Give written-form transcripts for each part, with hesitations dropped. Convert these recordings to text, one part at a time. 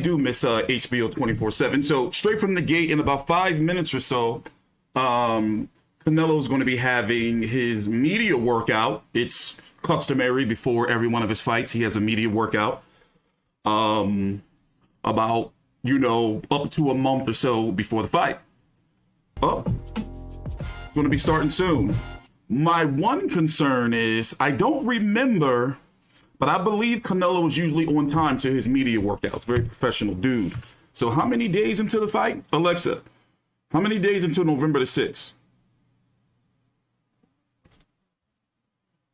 do miss HBO 24/7. So straight from the gate, in about 5 minutes or so, Canelo's going to be having his media workout. It's customary before every one of his fights. He has a media workout about, you know, up to a month or so before the fight. Oh, it's going to be starting soon. My one concern is I don't remember, but I believe Canelo is usually on time to his media workouts. Very professional dude. So how many days into the fight? Alexa, how many days until November the 6th?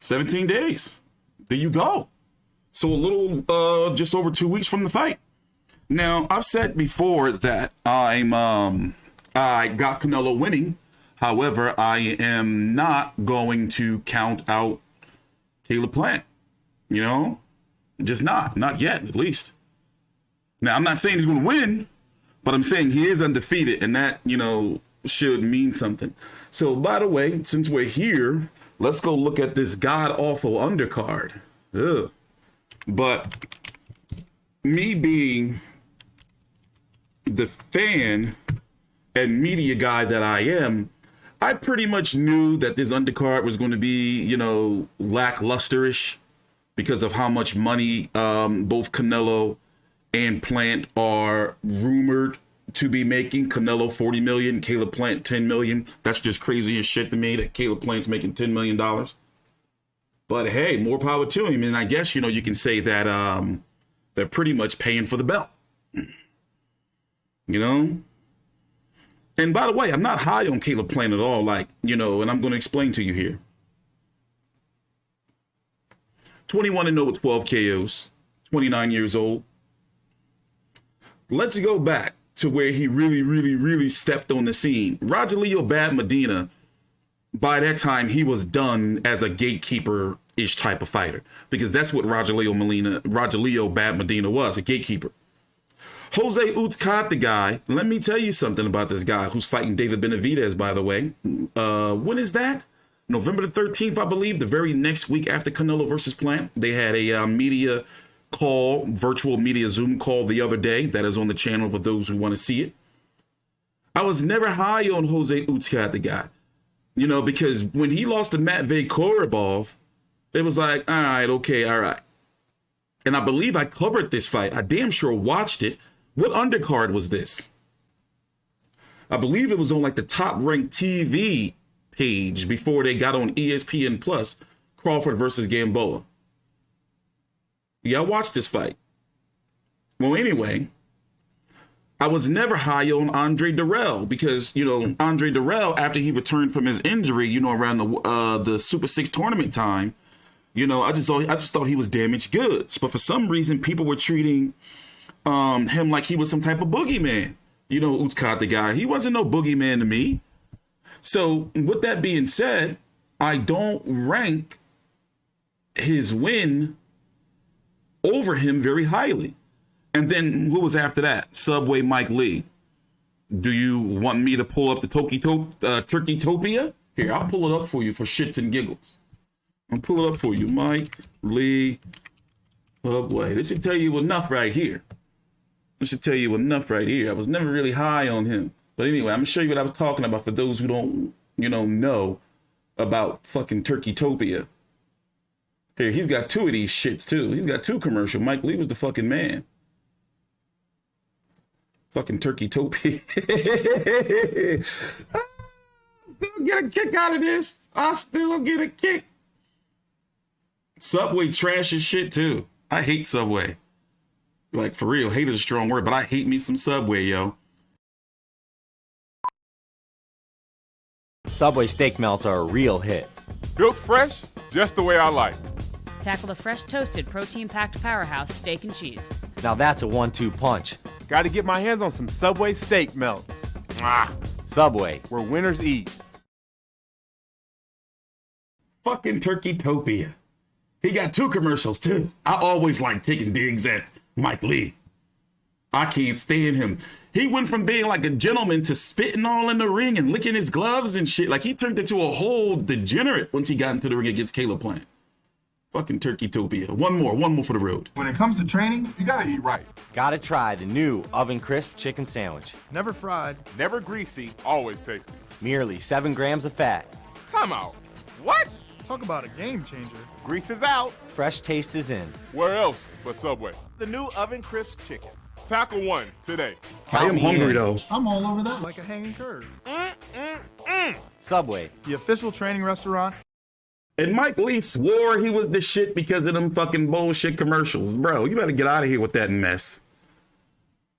17 days. There you go. So a little, just over 2 weeks from the fight. Now, I've said before that I got Canelo winning. However, I am not going to count out Caleb Plant. You know, just not yet, at least. Now, I'm not saying he's going to win, but I'm saying he is undefeated, and that, you know, should mean something. So, by the way, since we're here, let's go look at this god-awful undercard. Ugh. But me being the fan and media guy that I am, I pretty much knew that this undercard was going to be, you know, lacklusterish because of how much money both Canelo and Plant are rumored to be making. Canelo 40 million, Caleb Plant 10 million. That's just crazy as shit to me that Caleb Plant's making $10 million. But hey, more power to him. And I guess, you know, you can say that they're pretty much paying for the belt. You know? And by the way, I'm not high on Caleb Plant at all. Like, you know, and I'm going to explain to you here. 21-0 with 12 KOs, 29 years old. Let's go back to where he really stepped on the scene. Rogelio Bad Medina, by that time, he was done as a gatekeeper-ish type of fighter, because that's what Rogelio Bad Medina was, a gatekeeper. Jose Utkad, the guy, let me tell you something about this guy who's fighting David Benavidez, by the way. When is that? November the 13th, I believe, the very next week after Canelo versus Plant. They had a media call, virtual media Zoom call the other day. That is on the channel for those who want to see it. I was never high on Jose Utkad, the guy. You know, because when he lost to Matvey Korobov, it was like, all right, okay, all right. And I believe I covered this fight. I damn sure watched it. What undercard was this? I believe it was on like the Top Ranked TV page before they got on ESPN Plus, Crawford versus Gamboa. Yeah, I watched this fight. Well, anyway, I was never high on Andre Dirrell because, you know, Andre Dirrell, after he returned from his injury, you know, around the Super 6 tournament time, you know, I just thought he was damaged goods. But for some reason, people were treating him like he was some type of boogeyman. You know, Utkad, the guy, he wasn't no boogeyman to me. So with that being said, I don't rank his win over him very highly. And then who was after that? Subway Mike Lee. Do you want me to pull up the Turkeytopia? Here, I'll pull it up for you for shits and giggles. I'll pull it up for you. Mike Lee Subway. This should tell you enough right here. This should tell you enough right here. I was never really high on him. But anyway, I'm going to show you what I was talking about for those who don't, you know about fucking Turkeytopia. Here, he's got two of these shits, too. He's got two commercials. Mike Lee was the fucking man. Fucking Turkeytopia. I still get a kick out of this. I still get a kick. Subway trash as shit, too. I hate Subway. Like, for real, hate is a strong word, but I hate me some Subway, yo. Subway steak melts are a real hit. Built fresh, just the way I like. Tackle the fresh toasted protein-packed powerhouse steak and cheese. Now that's a 1-2 punch. Got to get my hands on some Subway steak melts. Mwah. Subway, Where winners eat. Fucking Turkeytopia. He got two commercials, too. I always like taking digs at Mike Lee. I can't stand him. He went from being like a gentleman to spitting all in the ring and licking his gloves and shit. Like, he turned into a whole degenerate once he got into the ring against Caleb Plant. Fucking Turkeytopia. One more for the road. When it comes to training, you gotta eat right. Gotta try the new oven crisp chicken sandwich. Never fried. Never greasy, always tasty. Merely 7 grams of fat. Time out. What? Talk about a game changer. Grease is out. Fresh taste is in. Where else but Subway? The new oven crisp chicken. Tackle one today. I am hungry though. I'm all over that like a hanging curve. Subway. The official training restaurant. And Mike Lee swore he was the shit because of them fucking bullshit commercials. Bro, you better get out of here with that mess.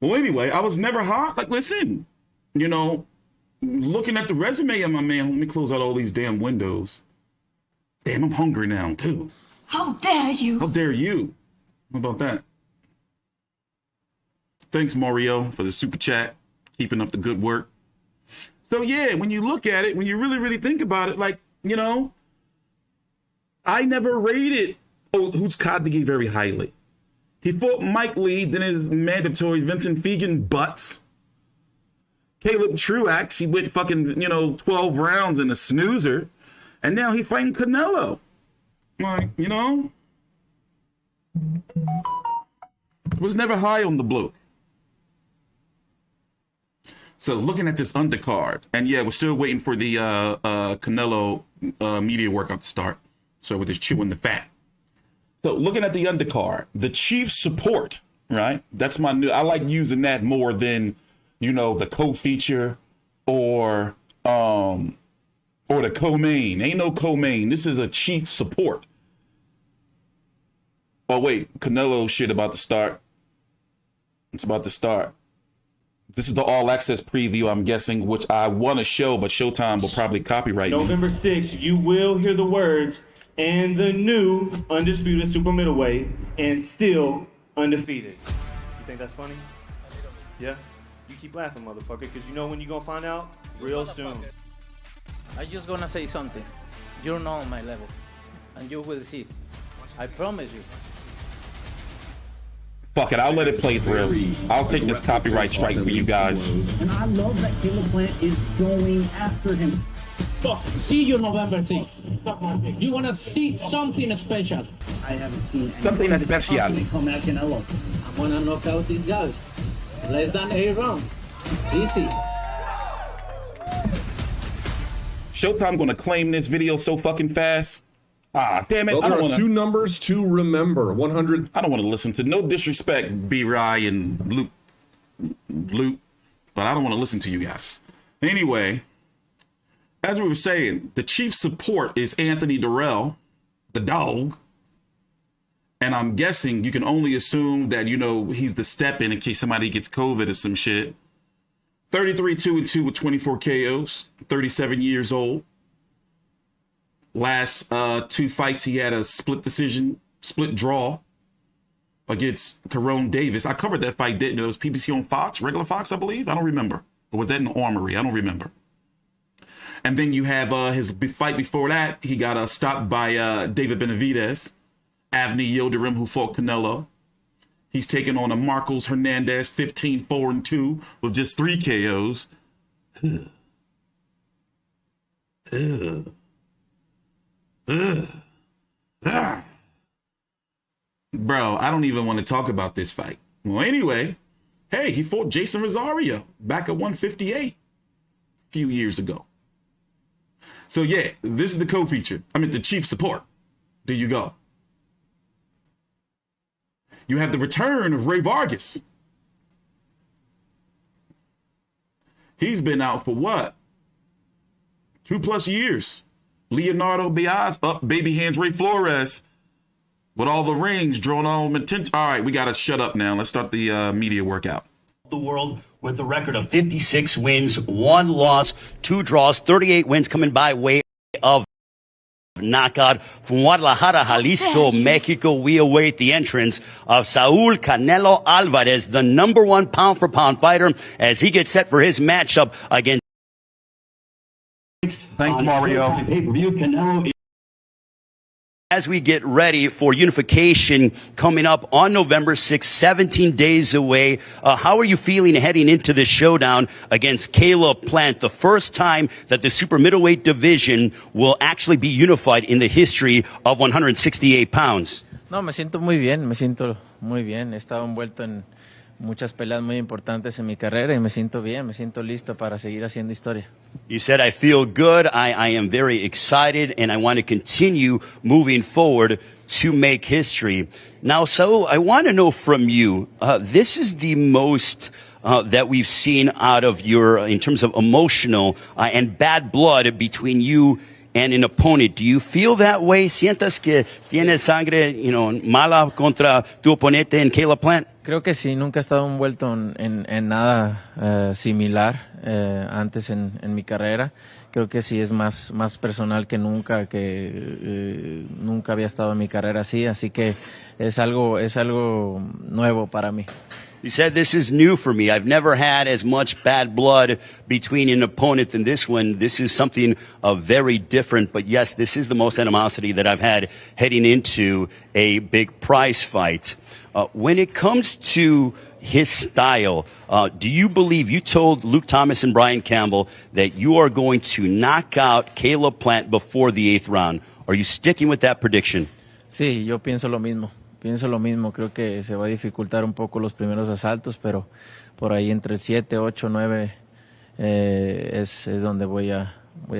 Well, anyway, I was never hot. Like, listen, you know, looking at the resume of my man, let me close out all these damn windows. Damn, I'm hungry now, too. How dare you? How dare you? How about that? Thanks, Mario, for the super chat. Keeping up the good work. So, yeah, when you look at it, when you really, really think about it, like, you know, I never rated Hoots Kodlegi very highly. He fought Mike Lee, then his mandatory Vincent Fegan butts. Caleb Truax, he went fucking, 12 rounds in a snoozer. And now he fighting Canelo. Like, was never high on the bloke. So looking at this undercard, and yeah, we're still waiting for the Canelo media workout to start. So with this chewing the fat. So looking at the undercard, the chief support, right? That's my new, I like using that more than, the co-feature or the co-main. Ain't no co-main. This is a chief support. Oh wait, Canelo shit about to start. It's about to start. This is the all access preview, I'm guessing, which I want to show, but Showtime will probably copyright me. November 6th, you will hear the words, and the new undisputed super middleweight, and still undefeated. You think that's funny? Yeah? You keep laughing, motherfucker, because you know when you're going to find out? Real soon. I just gonna say something. You're not on my level, and you will see. I promise you. Fuck it, I'll let it play through. I'll take this copyright strike for you guys. And I love that Caleb Plant is going after him. See you November 6th. You want to see something special? I haven't seen something special. Come at Canelo. I'm gonna knock out this guy. Less than 8 rounds. Easy. Showtime gonna claim this video so fucking fast. Ah, damn it. Well, there are 2 numbers to remember. 100. I don't want to listen to no disrespect, B-Rye and Luke, but I don't want to listen to you guys. Anyway, as we were saying, the chief support is Anthony Durrell, the dog. And I'm guessing you can only assume that, he's the step in case somebody gets COVID or some shit. 33-2-2 with 24 KOs, 37 years old. Last 2 fights, he had a split draw against Carone Davis. I covered that fight, didn't it? It was PBC on Fox, regular Fox, I believe. I don't remember. Or was that in the Armory? I don't remember. And then you have his fight before that. He got stopped by David Benavidez, Avni Yildirim, who fought Canelo. He's taken on a Marcos Hernandez, 15-4-2 with just 3 KOs. Bro, I don't even want to talk about this fight. Well, anyway, hey, he fought Jason Rosario back at 158 a few years ago. So yeah, this is the co-feature. The chief support. There you go. You have the return of Ray Vargas. He's been out for what? 2+ years. Leonardo Biaz up baby hands Ray Flores with all the rings drawn on attention. All right, we got to shut up now. Let's start the media workout. The world with a record of 56 wins, 1 loss, 2 draws, 38 wins coming by way of knockout. From Guadalajara, Jalisco, Mexico, we await the entrance of Saul Canelo Álvarez, the #1 pound-for-pound fighter, as he gets set for his matchup against. Thanks, Mario. Pay-per-view, Canelo as we get ready for unification coming up on November 6th, 17 days away, how are you feeling heading into this showdown against Caleb Plant, the first time that the super middleweight division will actually be unified in the history of 168 pounds? No, me siento muy bien, me siento muy bien. He estado envuelto en muchas peleas muy importantes en mi carrera y me siento bien, me siento listo para seguir haciendo historia. He said, I feel good, I am very excited, and I want to continue moving forward to make history. Now, Saul, I want to know from you, this is the most that we've seen out of your, in terms of emotional and bad blood between you and an opponent. Do you feel that way? ¿Sientas que tienes sangre, mala contra tu oponente en Caleb Plant? Creo que sí, nunca he estado envuelto en nada similar antes en mi carrera. Creo que sí es más personal que nunca había estado en mi carrera así que es algo nuevo para mí. He said, this is new for me. I've never had as much bad blood between an opponent than this one. This is something very different. But yes, this is the most animosity that I've had heading into a big prize fight. When it comes to his style, do you believe, you told Luke Thomas and Brian Campbell that you are going to knock out Caleb Plant before the 8th round? Are you sticking with that prediction? Sí, yo pienso lo mismo. Creo que se va a dificultar un poco los primeros asaltos, pero por ahí entre el 7, 8, 9 es donde voy a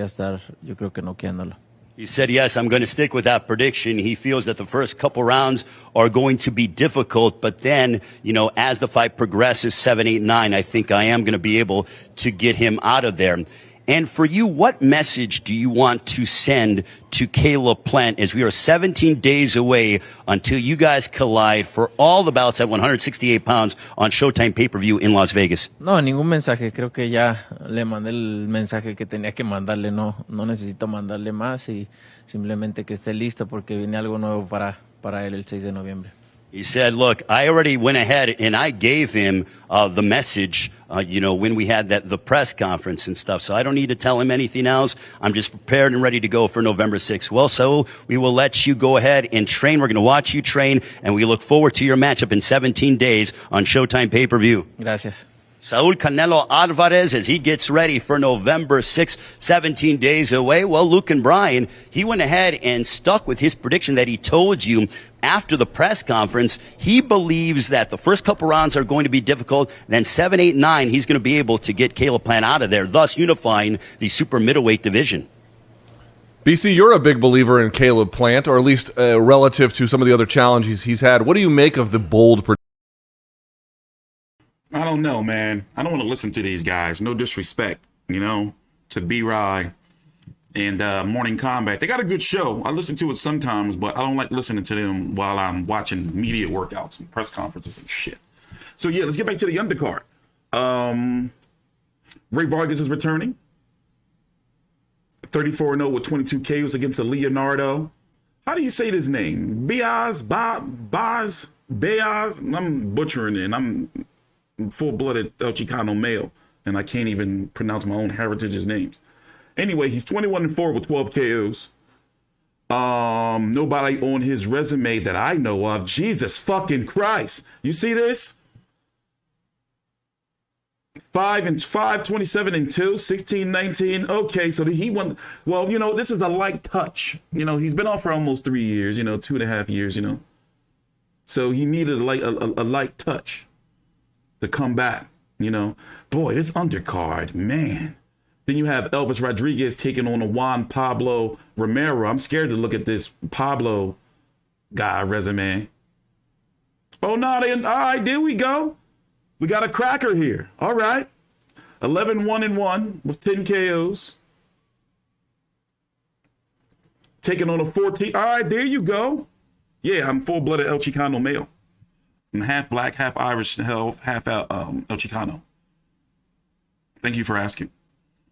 estar, yo creo que noqueándolo. He said, yes, I'm going to stick with that prediction. He feels that the first couple rounds are going to be difficult, but then, as the fight progresses, 7, 8, 9, I think I am going to be able to get him out of there. And for you, what message do you want to send to Caleb Plant as we are 17 days away until you guys collide for all the bouts at 168 pounds on Showtime Pay-Per-View in Las Vegas? No, ningún mensaje. Creo que ya le mandé el mensaje que tenía que mandarle. No necesito mandarle más y simplemente que esté listo porque viene algo nuevo para él el 6 de noviembre. He said, look, I already went ahead and I gave him the message, when we had the press conference and stuff. So I don't need to tell him anything else. I'm just prepared and ready to go for November 6th. Well, Saul, we will let you go ahead and train. We're going to watch you train, and we look forward to your matchup in 17 days on Showtime Pay-Per-View. Gracias. Saul Canelo Álvarez as he gets ready for November 6th, 17 days away. Well, Luke and Brian, he went ahead and stuck with his prediction that he told you after the press conference. He believes that the first couple rounds are going to be difficult. Then 7, 8, 9, he's going to be able to get Caleb Plant out of there, thus unifying the super middleweight division. BC, you're a big believer in Caleb Plant, or at least relative to some of the other challenges he's had. What do you make of the bold prediction? I don't know, man. I don't want to listen to these guys. No disrespect, to B-Rye and Morning Combat. They got a good show. I listen to it sometimes, but I don't like listening to them while I'm watching media workouts and press conferences and shit. So, yeah, let's get back to the undercard. Ray Vargas is returning. 34-0 with 22 KOs against a Leonardo. How do you say this name? Beaz? I'm butchering it. I'm full-blooded El Chicano male, and I can't even pronounce my own heritage's names. Anyway, he's 21-4 with 12 KOs. Nobody on his resume that I know of. Jesus fucking Christ. You see this? 5-5, 27-2, 16-19. Okay, so he won. Well, this is a light touch. He's been off for almost 3 years, 2.5 years, So he needed a light touch to come back, Boy, this undercard, man. Then you have Elvis Rodriguez taking on a Juan Pablo Romero. I'm scared to look at this Pablo guy resume. Oh, no, all right, there we go. We got a cracker here. All right. 11-1-1 with 10 KOs. Taking on a 14. All right, there you go. Yeah, I'm full-blooded El Chicano male. I'm half black, half Irish, half El Chicano. Thank you for asking.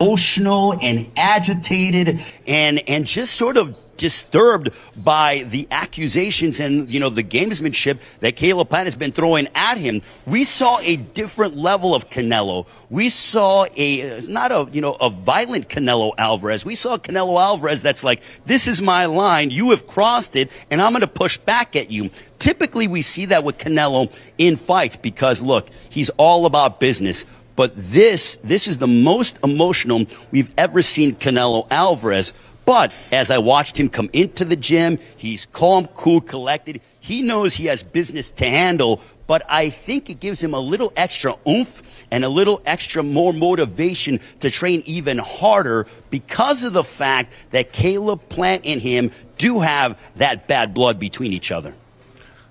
emotional and agitated and just sort of disturbed by the accusations and, you know, the gamesmanship that Caleb Plant has been throwing at him. We saw a different level of Canelo. We saw a violent Canelo Álvarez. We saw Canelo Álvarez that's like, this is my line, you have crossed it, and I'm going to push back at you. Typically, we see that with Canelo in fights because, look, he's all about business. But this is the most emotional we've ever seen Canelo Álvarez. But as I watched him come into the gym, he's calm, cool, collected. He knows he has business to handle, but I think it gives him a little extra oomph and a little extra more motivation to train even harder because of the fact that Caleb Plant and him do have that bad blood between each other.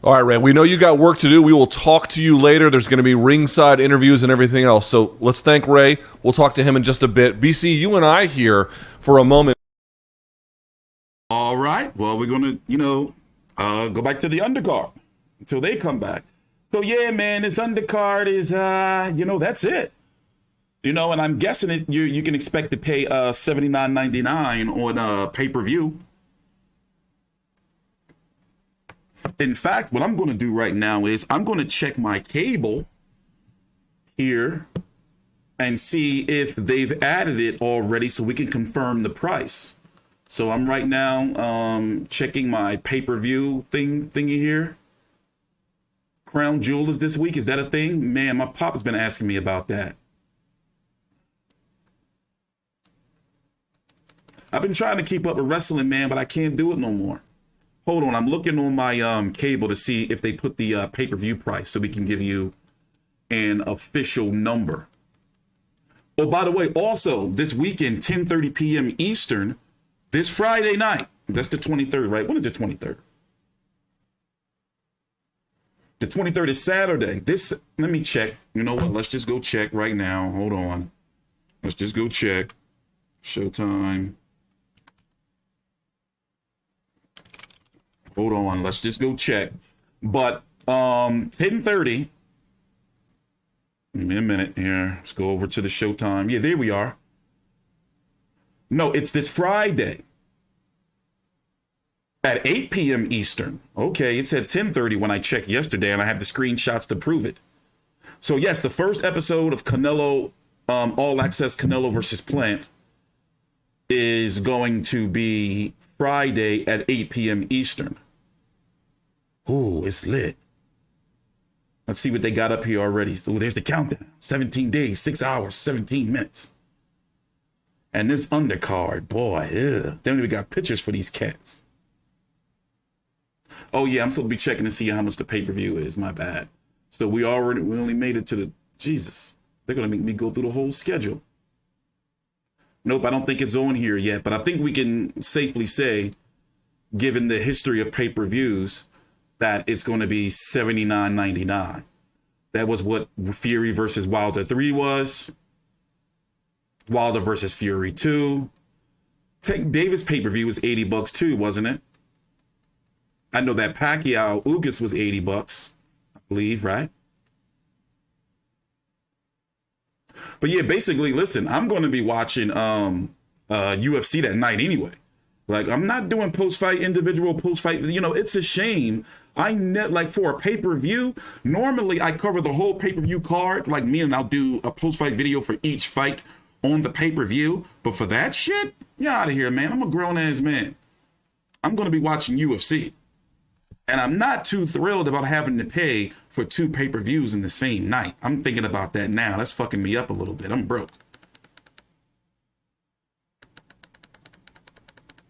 All right, Ray, we know you got work to do. We will talk to you later. There's going to be ringside interviews and everything else. So let's thank Ray. We'll talk to him in just a bit. BC, you and I here for a moment. All right. Well, we're going to, go back to the undercard until they come back. So, yeah, man, this undercard is, that's it. And I'm guessing you can expect to pay $79.99 on pay-per-view. In fact, what I'm going to do right now is I'm going to check my cable here and see if they've added it already so we can confirm the price. So I'm right now checking my pay-per-view thingy here. Crown Jewel is this week. Is that a thing? Man, my pop has been asking me about that. I've been trying to keep up with wrestling, man, but I can't do it no more. Hold on, I'm looking on my cable to see if they put the pay-per-view price so we can give you an official number. Oh, by the way, also this weekend, 10:30 p.m. Eastern, this Friday night, that's the 23rd, right? When is the 23rd? The 23rd is Saturday. Let me check. You know what? Let's just go check right now. Hold on. Let's just go check. Showtime. Hold on. Let's just go check. But 10:30. Give me a minute here. Let's go over to the Showtime. Yeah, there we are. No, it's this Friday at 8 p.m. Eastern. Okay, it said 10:30 when I checked yesterday, and I have the screenshots to prove it. So, yes, the first episode of Canelo, All Access Canelo versus Plant is going to be Friday at 8 p.m. Eastern. Ooh, it's lit. Let's see what they got up here already. So there's the countdown. 17 days, 6 hours, 17 minutes. And this undercard, boy, ew. They don't even got pictures for these cats. Oh, yeah, I'm supposed to be checking to see how much the pay-per-view is. My bad. So we only made it to the, Jesus. They're going to make me go through the whole schedule. Nope, I don't think it's on here yet. But I think we can safely say, given the history of pay-per-views, that it's going to be $79.99. That was what Fury versus Wilder 3 was. Wilder versus Fury 2. Tank Davis pay-per-view was $80 too, wasn't it? I know that Pacquiao Ugas was $80, I believe, right? But yeah, basically, listen, I'm going to be watching UFC that night anyway. Like, I'm not doing individual post-fight. It's a shame. For a pay-per-view, normally I cover the whole pay-per-view card, like me, and I'll do a post-fight video for each fight on the pay-per-view. But for that shit, get out of here, man. I'm a grown-ass man. I'm going to be watching UFC. And I'm not too thrilled about having to pay for 2 pay-per-views in the same night. I'm thinking about that now. That's fucking me up a little bit. I'm broke.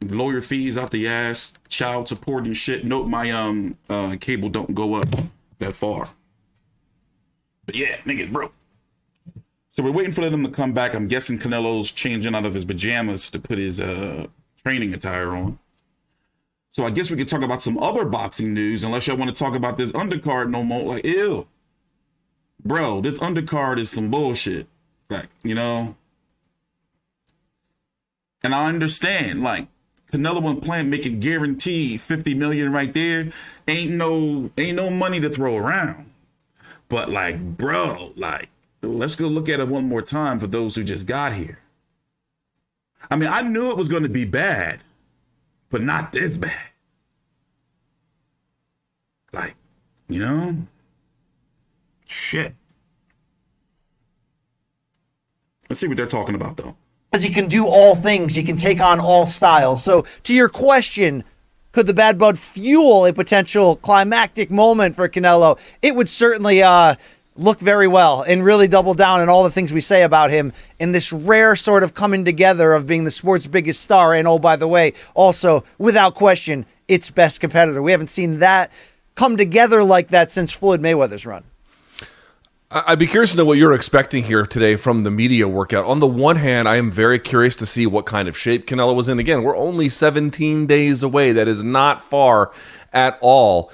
Lawyer fees out the ass, child support and shit. Nope, my cable don't go up that far. But yeah, niggas broke. So we're waiting for them to come back. I'm guessing Canelo's changing out of his pajamas to put his training attire on. So I guess we could talk about some other boxing news, unless y'all want to talk about this undercard no more. Like, ew. Bro, this undercard is some bullshit. Like, And I understand, like, Canelo and Plant making guaranteed $50 million right there. Ain't no money to throw around. But like, bro, like, let's go look at it one more time for those who just got here. I mean, I knew it was going to be bad, but not this bad. Like, you know? Shit. Let's see what they're talking about, though. Because he can do all things, he can take on all styles. So, to your question, could the bad blood fuel a potential climactic moment for Canelo? It would certainly look very well and really double down on all the things we say about him in this rare sort of coming together of being the sport's biggest star. And oh, by the way, also, without question, its best competitor. We haven't seen that come together like that since Floyd Mayweather's run. I'd be curious to know what you're expecting here today from the media workout. On the one hand, I am very curious to see what kind of shape Canelo was in. Again, we're only 17 days away. That is not far at all.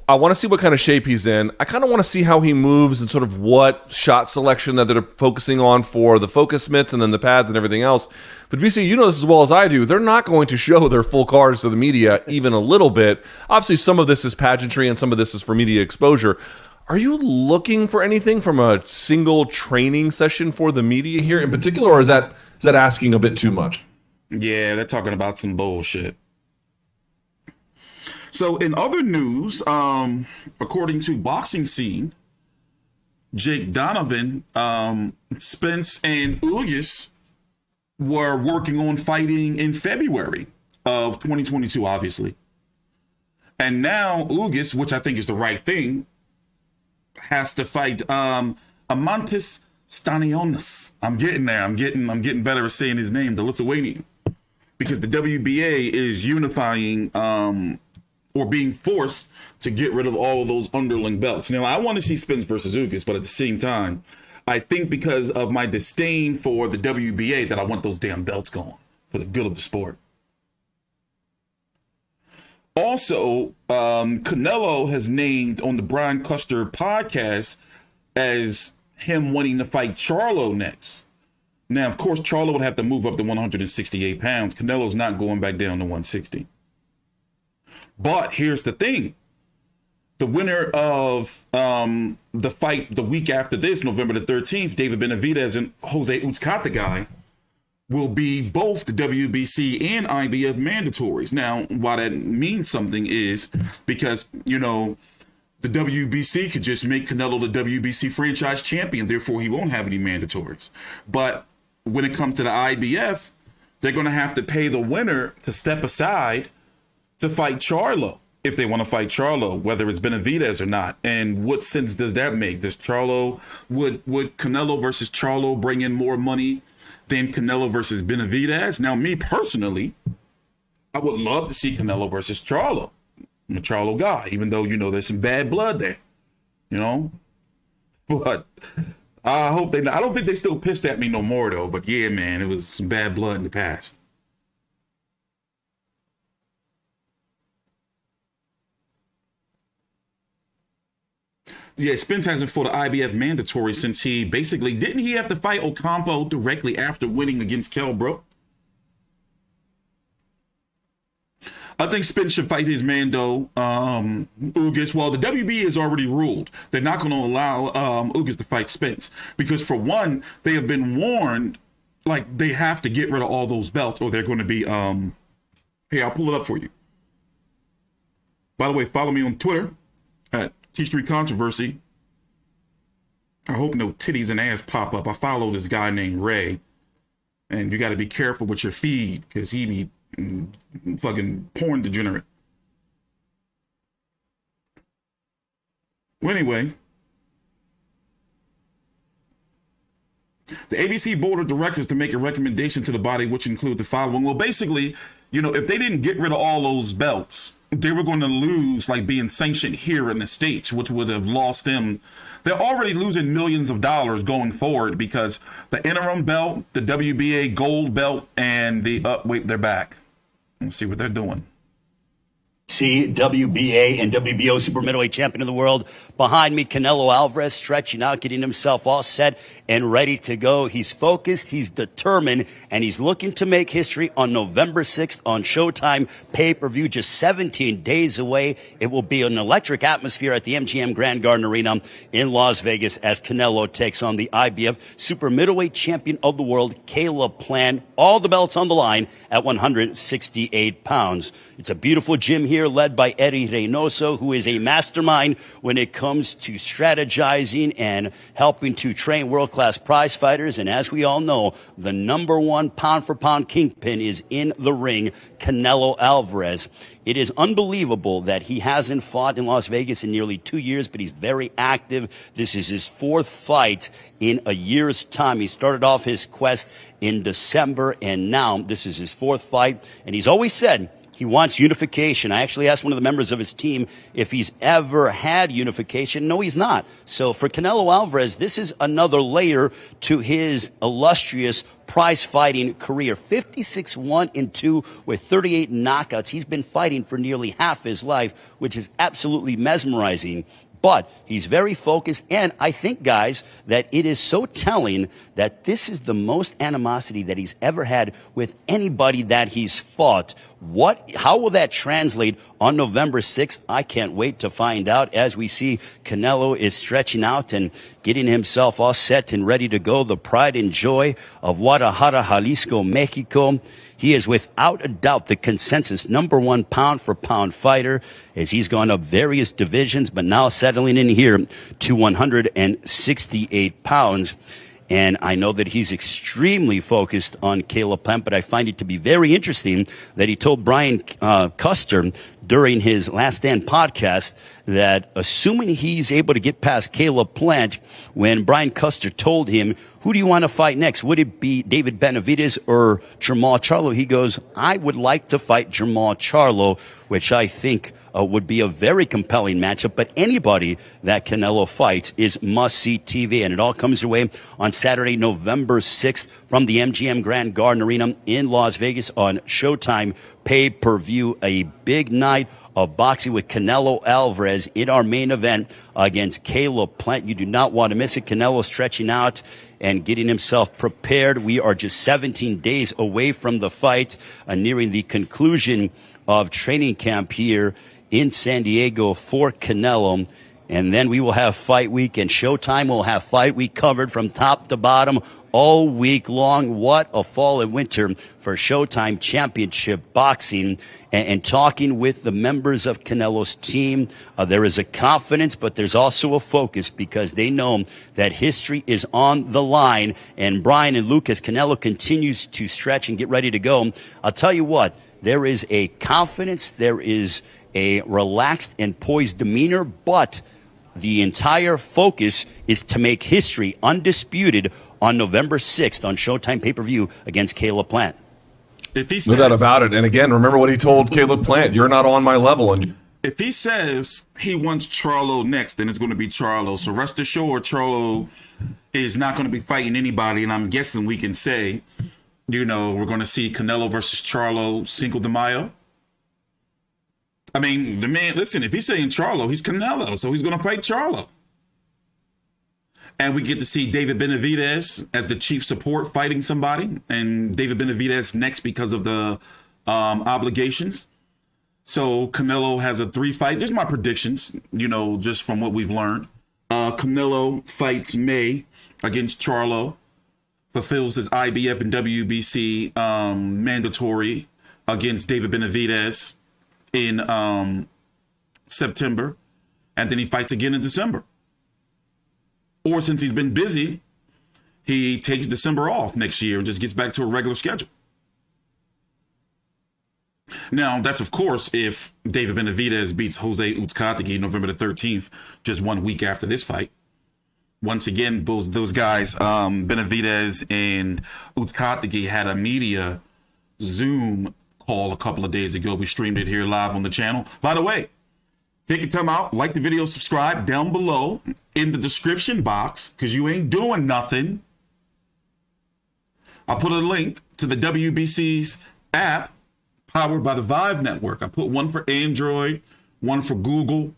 I want to see what kind of shape he's in. I kind of want to see how he moves and sort of what shot selection that they're focusing on for the focus mitts and then the pads and everything else. But BC, you know this as well as I do. They're not going to show their full cards to the media even a little bit. Obviously, some of this is pageantry and some of this is for media exposure. Are you looking for anything from a single training session for the media here in particular, or is that asking a bit too much? Yeah, they're talking about some bullshit. So in other news, according to Boxing Scene, Jake Donovan, Spence, and Ugas were working on fighting in February of 2022, obviously. And now Ugas, which I think is the right thing, has to fight Amantis Stanionis. I'm getting there. I'm getting better at saying his name, the Lithuanian, because the WBA is unifying or being forced to get rid of all of those underling belts. Now, I want to see Spence versus Ugas, but at the same time, I think because of my disdain for the WBA that I want those damn belts gone for the good of the sport. Also, Canelo has named on the Brian Custer podcast as him wanting to fight Charlo next. Now, of course, Charlo would have to move up to 168 pounds. Canelo's not going back down to 160. But here's the thing. The winner of the fight the week after this, November the 13th, David Benavidez and Jose Uzcategui, will be both the WBC and IBF mandatories. Now, why that means something is because, you know, the WBC could just make Canelo the WBC franchise champion. Therefore, he won't have any mandatories. But when it comes to the IBF, they're going to have to pay the winner to step aside to fight Charlo. If they want to fight Charlo, whether it's Benavidez or not. And what sense does that make? Does Charlo, would Canelo versus Charlo bring in more money than Canelo versus Benavidez? Now, me personally, I would love to see Canelo versus Charlo. I'm a Charlo guy, even though, you know, there's some bad blood there, you know? But I hope I don't think they still pissed at me no more, though. But yeah, man, it was some bad blood in the past. Yeah, Spence hasn't fought an IBF mandatory since didn't he have to fight Ocampo directly after winning against Kell Brook? I think Spence should fight his Mando, Ugas. Well, the WBA has already ruled they're not going to allow Ugas to fight Spence because, for one, they have been warned, like, they have to get rid of all those belts or they're going to be, hey, I'll pull it up for you. By the way, follow me on Twitter at T Street Controversy. I hope no titties and ass pop up. I follow this guy named Ray, and you got to be careful with your feed because he be fucking porn degenerate. Well, anyway, the ABC board of directors to make a recommendation to the body, which include the following. Well, basically, you know, if they didn't get rid of all those belts, they were going to lose, like, being sanctioned here in the States, which would have lost them. They're already losing millions of dollars going forward because the interim belt, the WBA gold belt, and the, wait, they're back. Let's see what they're doing. WBA and WBO super middleweight champion of the world. Behind me, Canelo Álvarez stretching out, getting himself all set and ready to go. He's focused, he's determined, and he's looking to make history on November 6th on Showtime pay-per-view, just 17 days away. It will be an electric atmosphere at the MGM Grand Garden Arena in Las Vegas as Canelo takes on the IBF super middleweight champion of the world, Caleb Plant. All the belts on the line at 168 pounds. It's a beautiful gym here led by Eddie Reynoso, who is a mastermind when it comes to strategizing and helping to train world-class prize fighters. And as we all know, the number one pound-for-pound kingpin is in the ring, Canelo Álvarez. It is unbelievable that he hasn't fought in Las Vegas in nearly 2 years, but he's very active. This is his fourth fight in a year's time. He started off his quest in December, and now this is his fourth fight. And he's always said he wants unification. I actually asked one of the members of his team if he's ever had unification. No, he's not. So for Canelo Álvarez, this is another layer to his illustrious prize fighting career. 56-1-2 with 38 knockouts. He's been fighting for nearly half his life, which is absolutely mesmerizing. But he's very focused, and I think, guys, that it is so telling that this is the most animosity that he's ever had with anybody that he's fought. How will that translate on November 6th? I can't wait to find out as we see Canelo is stretching out and getting himself all set and ready to go. The pride and joy of Guadalajara, Jalisco, Mexico. He is without a doubt the consensus number one pound-for-pound fighter as he's gone up various divisions, but now settling in here to 168 pounds. And I know that he's extremely focused on Caleb Plant, but I find it to be very interesting that he told Brian Custer during his Last Stand podcast that assuming he's able to get past Caleb Plant, when Brian Custer told him, who do you want to fight next? Would it be David Benavidez or Jamal Charlo? He goes, I would like to fight Jamal Charlo, which I think would be a very compelling matchup. But anybody that Canelo fights is must-see TV. And it all comes your way on Saturday, November 6th from the MGM Grand Garden Arena in Las Vegas on Showtime pay-per-view. A big night of boxing with Canelo Álvarez in our main event against Caleb Plant. You do not want to miss it. Canelo stretching out and getting himself prepared. We are just 17 days away from the fight, nearing the conclusion of training camp here in San Diego for Canelo. And then we will have fight week, and Showtime will have fight week covered from top to bottom all week long. What a fall and winter for Showtime Championship Boxing. And talking with the members of Canelo's team, there is a confidence, but there's also a focus because they know that history is on the line. And Brian and Lucas, Canelo continues to stretch and get ready to go. I'll tell you what, there is a confidence, there is a relaxed and poised demeanor, but the entire focus is to make history undisputed on November 6th on Showtime pay-per-view against Caleb Plant. No doubt about it. And again, remember what he told Caleb Plant, you're not on my level. And if he says he wants Charlo next, then it's going to be Charlo. So rest assured, Charlo is not going to be fighting anybody. And I'm guessing we can say, we're going to see Canelo versus Charlo Cinco de Mayo. I mean, the man, listen, if he's saying Charlo, he's Canelo. So he's going to fight Charlo. And we get to see David Benavidez as the chief support fighting somebody. And David Benavidez next because of the obligations. So Canelo has a 3-fight. Just my predictions, just from what we've learned. Canelo fights May against Charlo. Fulfills his IBF and WBC mandatory against David Benavidez in September. And then he fights again in December. Or since he's been busy, he takes December off next year and just gets back to a regular schedule. Now, that's, of course, if David Benavidez beats Jose Uzcategui November the 13th, just 1 week after this fight. Once again, those guys, Benavidez and Uzcategui, had a media Zoom call a couple of days ago. We streamed it here live on the channel. By the way, take your time out, like the video, subscribe down below in the description box, because you ain't doing nothing. I'll put a link to the WBC's app, powered by the Vive network. I put one for Android, one for Google,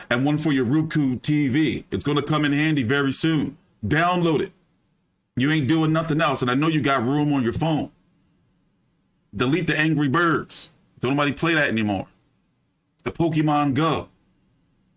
and one for your Roku TV. It's going to come in handy very soon. Download it. You ain't doing nothing else, and I know you got room on your phone. Delete the Angry Birds. Don't nobody play that anymore. The Pokemon Go.